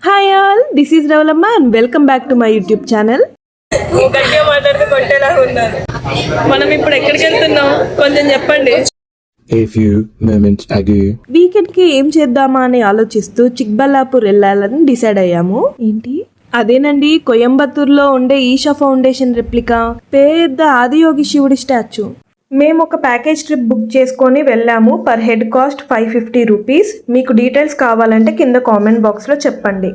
Hi all, this is Ravalamma and welcome back to my YouTube channel. గట్టిగా మాట్లాడితే కొట్టేలాగా ఉన్నారు. మనం ఇప్పుడు ఎక్కడికి వెళ్తున్నాం కొంచెం చెప్పండి. A few moments ago. Weekend కి ఏం చేద్దామా అని ఆలోచిస్తూ చిక్బల్లాపూర్ వెళ్ళాలని డిసైడ్ అయ్యాము. ఏంటి అదేనండి, కోయంబత్తూర్లో ఉండే ఈషా ఫౌండేషన్ రెప్లికా పెద్ద ఆదియోగి శివుడి స్టాచ్యూ. మేము ఒక ప్యాకేజ్ ట్రిప్ బుక్ చేసుకొని వెళ్ళాము. Per head cost 550 rupees. మీకు డీటెయిల్స్ కావాలంటే కింద కామెంట్ బాక్స్లో చెప్పండి.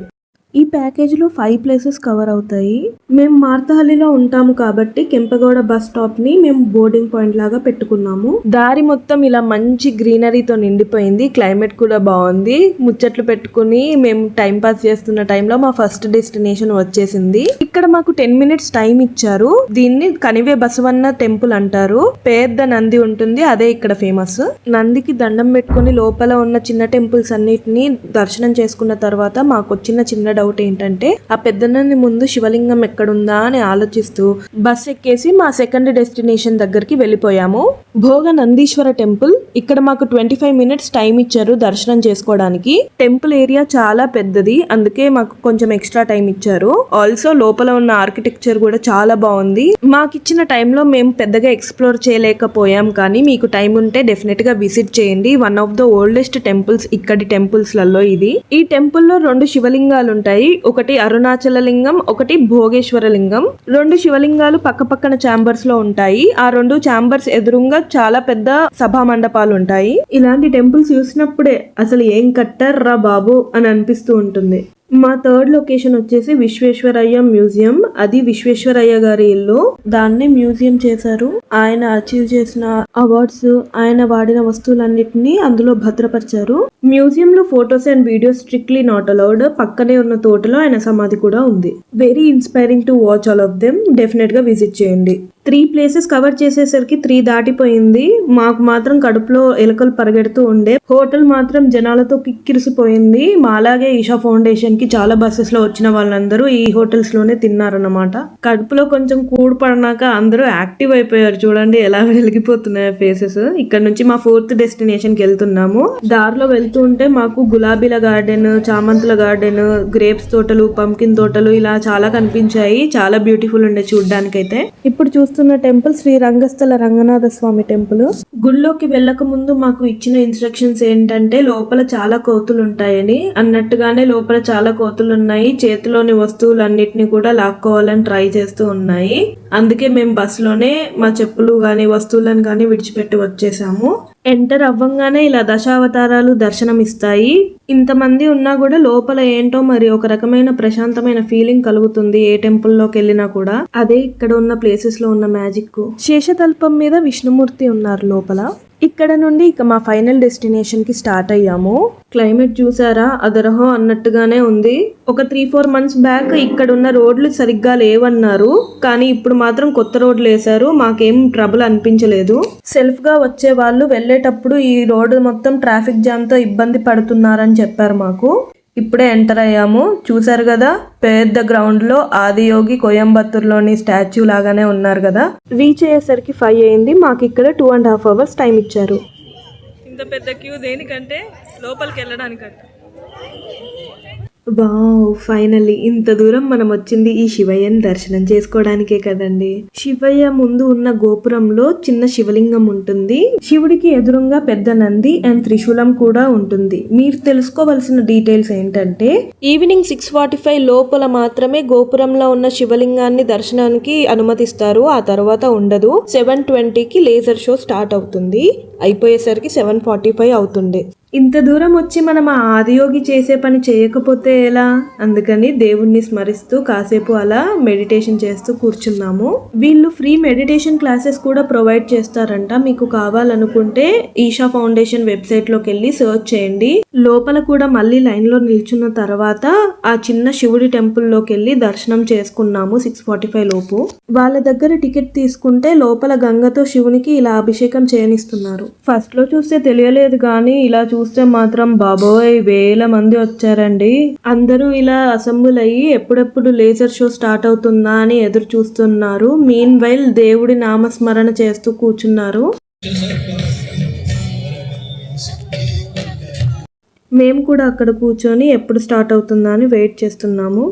ఈ ప్యాకేజ్లో 5 ప్లేసెస్ కవర్ అవుతాయి. మేము మార్తహల్లిలో ఉంటాము కాబట్టి కెంపగౌడ బస్ స్టాప్ని మేము బోర్డింగ్ పాయింట్ లాగా పెట్టుకున్నాము. దారి మొత్తం ఇలా మంచి గ్రీనరీతో నిండిపోయింది. క్లైమేట్ కూడా బాగుంది. ముచ్చట్లు పెట్టుకుని మేము టైం పాస్ చేస్తున్న టైంలో మా ఫస్ట్ డెస్టినేషన్ వచ్చేసింది. ఇక్కడ మాకు 10 మినిట్స్ టైం ఇచ్చారు. దీన్ని కనివే బసవన్న టెంపుల్ అంటారు. పెద్ద నంది ఉంటుంది, అదే ఇక్కడ ఫేమస్. నందికి దండం పెట్టుకుని లోపల ఉన్న చిన్న టెంపుల్స్ అన్నిటిని దర్శనం చేసుకున్న తర్వాత మాకు వచ్చిన చిన్న డౌట్ ఏంటంటే, ఆ పెద్దనంది ముందు శివలింగం ఎక్కడుందా అని ఆలోచిస్తూ బస్ ఎక్కేసి మా సెకండ్ డెస్టినేషన్ దగ్గరికి వెళ్ళిపోయాము. భోగ నందీశ్వర టెంపుల్. ఇక్కడ మాకు 25 మినిట్స్ టైం ఇచ్చారు దర్శనం చేసుకోవడానికి. టెంపుల్ ఏరియా చాలా పెద్దది, అందుకే మాకు కొంచెం ఎక్స్ట్రా టైం ఇచ్చారు. ఆల్సో లోపల ఉన్న ఆర్కిటెక్చర్ కూడా చాలా బాగుంది. మాకు ఇచ్చిన టైంలో మేము పెద్దగా ఎక్స్ప్లోర్ చేయలేకపోయాం, కానీ మీకు టైం ఉంటే డెఫినెట్ గా విజిట్ చేయండి. One of the oldest temples ఇక్కడి టెంపుల్స్ లలో ఇది. ఈ టెంపుల్లో 2 శివలింగాలు ఉంటాయి. ఒకటి అరుణాచల లింగం, ఒకటి భోగేశ్వర లింగం. 2 శివలింగాలు పక్క పక్కన ఛాంబర్స్ లో ఉంటాయి. ఆ 2 ఛాంబర్స్ ఎదురుగా చాలా పెద్ద సభా మండపాలు ఉంటాయి. ఇలాంటి టెంపుల్స్ చూసినప్పుడే అసలు ఏం కట్టారా బాబు అని అనిపిస్తూ ఉంటుంది. మా థర్డ్ లొకేషన్ వచ్చేసి విశ్వేశ్వరయ్య మ్యూజియం. అది విశ్వేశ్వరయ్య గారి ఇల్లు. దాన్నే మ్యూజియం చేశారు. ఆయన అచీవ్ చేసిన అవార్డ్స్, ఆయన వాడిన వస్తువులన్నిటినీ అందులో భద్రపరిచారు. మ్యూజియం లో photos and videos strictly not allowed. పక్కనే ఉన్న తోటలో ఆయన సమాధి కూడా ఉంది. Very inspiring to watch all of them. Definite గా విజిట్ చేయండి. 3 ప్లేసెస్ కవర్ చేసేసరికి 3 దాటిపోయింది. మాకు మాత్రం కడుపులో ఎలుకలు పరిగెడుతూ ఉండే. హోటల్ మాత్రం జనాలతో కిక్కిరిసిపోయింది. మాలాగే ఈషా ఫౌండేషన్ కి చాలా బస్సెస్ లో వచ్చిన వాళ్ళందరూ ఈ హోటల్స్ లోనే తిన్నారన్నమాట. కడుపులో కొంచెం కూడు పడినాక అందరూ యాక్టివ్ అయిపోయారు. చూడండి ఎలా వెలిగిపోతున్నాయి ఫేసెస్. ఇక్కడ నుంచి మా 4th డెస్టినేషన్ కి వెళ్తున్నాము. దారిలో వెళ్తూ ఉంటే మాకు గులాబీల గార్డెన్, చామంతుల గార్డెన్, గ్రేప్స్ తోటలు, పంకిన్ తోటలు ఇలా చాలా కనిపించాయి. చాలా బ్యూటిఫుల్ ఉండే చూడ్డానికైతే. ఇప్పుడు చూస్తున్న టెంపుల్ శ్రీ రంగస్థల రంగనాథ స్వామి టెంపుల్. గుళ్ళోకి వెళ్ళక ముందు మాకు ఇచ్చిన ఇన్స్ట్రక్షన్స్ ఏంటంటే, లోపల చాలా కోతులు ఉంటాయని. అన్నట్టుగానే లోపల చాలా కోతులు ఉన్నాయి. చేతిలోని వస్తువులన్నిటిని కూడా లాక్కోవాలని ట్రై చేస్తూ ఉన్నాయి. అందుకే మేము బస్సులోనే మా చెప్పులు గాని వస్తువులను గాని విడిచిపెట్టి వచ్చేసాము. ఎంటర్ అవ్వంగానే ఇలా దశావతారాలు దర్శనం ఇస్తాయి. ఇంతమంది ఉన్నా కూడా లోపల ఏంటో మరి ఒక రకమైన ప్రశాంతమైన ఫీలింగ్ కలుగుతుంది ఏ టెంపుల్లోకి వెళ్ళినా కూడా. అదే ఇక్కడ ఉన్న ప్లేసెస్ లో ఉన్న మ్యాజిక్. శేషతల్పం మీద విష్ణుమూర్తి ఉన్నారు లోపల. ఇక్కడ నుండి ఇక మా ఫైనల్ డెస్టినేషన్ కి స్టార్ట్ అయ్యాము. క్లైమేట్ చూసారా, అదరహో అన్నట్టుగానే ఉంది. ఒక 3-4 మంత్స్ బ్యాక్ ఇక్కడ ఉన్న రోడ్లు సరిగ్గా లేవన్నారు, కానీ ఇప్పుడు మాత్రం కొత్త రోడ్లు వేశారు. మాకేం ట్రబుల్ అనిపించలేదు. సెల్ఫ్ గా వచ్చే వాళ్ళు వెళ్ళేటప్పుడు ఈ రోడ్డు మొత్తం ట్రాఫిక్ జామ్ తో ఇబ్బంది పడుతున్నారని చెప్పారు మాకు. ఇప్పుడే ఎంటర్ అయ్యాము. చూసారు కదా, పెద్ద గ్రౌండ్ లో ఆదియోగి కోయంబత్తూర్లోని స్టాచ్యూ లాగానే ఉన్నారు కదా. రీచ్ అయ్యేసరికి 5 అయింది. మాకు ఇక్కడ 2.5 hours టైం ఇచ్చారు. ఇంత పెద్ద క్యూ దేనికంటే లోపలికి వెళ్ళడానికంటే. వావ్, ఫైనల్లీ ఇంత దూరం మనం వచ్చింది ఈ శివయ్యని దర్శనం చేసుకోవడానికే కదండి. శివయ్య ముందు ఉన్న గోపురంలో చిన్న శివలింగం ఉంటుంది. శివుడికి ఎదురుగా పెద్ద నంది అండ్ త్రిశూలం కూడా ఉంటుంది. మీరు తెలుసుకోవాల్సిన డీటెయిల్స్ ఏంటంటే, ఈవినింగ్ 6:45 లోపల మాత్రమే గోపురంలో ఉన్న శివలింగాన్ని దర్శనానికి అనుమతిస్తారు. ఆ తర్వాత ఉండదు. 7:20కి లేజర్ షో స్టార్ట్ అవుతుంది. అయిపోయేసరికి 7:45 అవుతుంది. ఇంత దూరం వచ్చి మనం ఆ ఆదియోగి చేసే పని చేయకపోతే ఎలా? అందుకని దేవుణ్ణి స్మరిస్తూ కాసేపు అలా మెడిటేషన్ చేస్తూ కూర్చున్నాము. వీళ్ళు ఫ్రీ మెడిటేషన్ క్లాసెస్ కూడా ప్రొవైడ్ చేస్తారంట. మీకు కావాలనుకుంటే ఈషా ఫౌండేషన్ వెబ్సైట్ లోకి వెళ్ళి సర్చ్ చేయండి. లోపల కూడా మళ్ళీ లైన్ లో నిల్చున్న తర్వాత ఆ చిన్న శివుడి టెంపుల్ లోకి వెళ్ళి దర్శనం చేసుకున్నాము 6:45 లోపు. వాళ్ళ దగ్గర టికెట్ తీసుకుంటే లోపల గంగతో శివునికి ఇలా అభిషేకం చేయనిస్తున్నారు. ఫస్ట్ లో చూస్తే తెలియలేదు, కానీ ఇలా చూస్తే మాత్రం బాబోయ్ వేల మంది వచ్చారండి. అందరూ ఇలా అసెంబుల్ అయ్యి ఎప్పుడెప్పుడు లేజర్ షో స్టార్ట్ అవుతుందా అని ఎదురు చూస్తున్నారు. మీన్ వైల్ దేవుడి నామస్మరణ చేస్తూ కూర్చున్నారు. మేము కూడా అక్కడ కూర్చొని ఎప్పుడు స్టార్ట్ అవుతుందా అని వెయిట్ చేస్తున్నాము.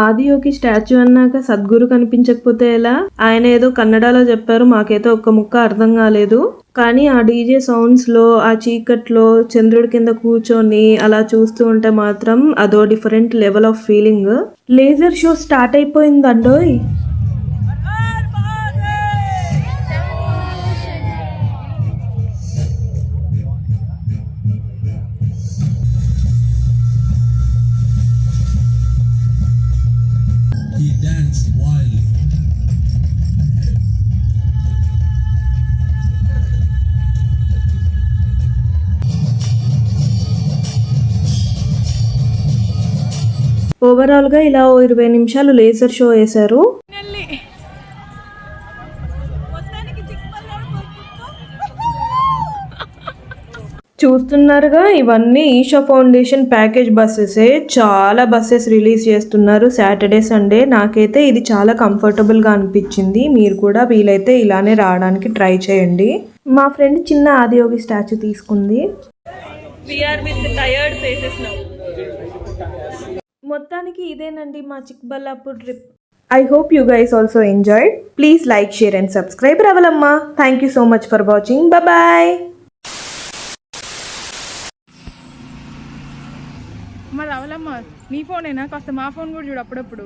ఆదియోగి స్టాచ్యూ అన్నాక సద్గురు కనిపించకపోతే ఎలా? ఆయన ఏదో కన్నడలో చెప్పారు, మాకైతే ఒక్క ముక్క అర్థం కాలేదు. కానీ ఆ డీజే సౌండ్స్ లో, ఆ చీకట్లో చంద్రుడి కింద కూర్చొని అలా చూస్తూ ఉంటే మాత్రం అదో different level of feeling. Laser show start అయిపోయిందండోయ్. He danced wildly. ఓవరాల్ గా ఇలా 20 నిమిషాలు లేజర్ షో వేశారు. చూస్తున్నారుగా, ఇవన్నీ ఈషా ఫౌండేషన్ ప్యాకేజ్ బస్సెసే. చాలా బస్సెస్ రిలీజ్ చేస్తున్నారు సాటర్డే సండే. నాకైతే ఇది చాలా కంఫర్టబుల్గా అనిపించింది. మీరు కూడా వీలైతే ఇలానే రావడానికి ట్రై చేయండి. మా ఫ్రెండ్ చిన్న ఆదియోగి స్టాచ్యూ తీసుకుంది. మొత్తానికి ఇదేనండి మా Chikballapur trip. I hope you guys also enjoyed. Please like, share and subscribe. Ravalamma. Thank you so much for watching. Bye. మరి రావాలమ్మా, నీ ఫోనేనా? కాస్త మా ఫోన్ కూడా చూడు అప్పుడప్పుడు.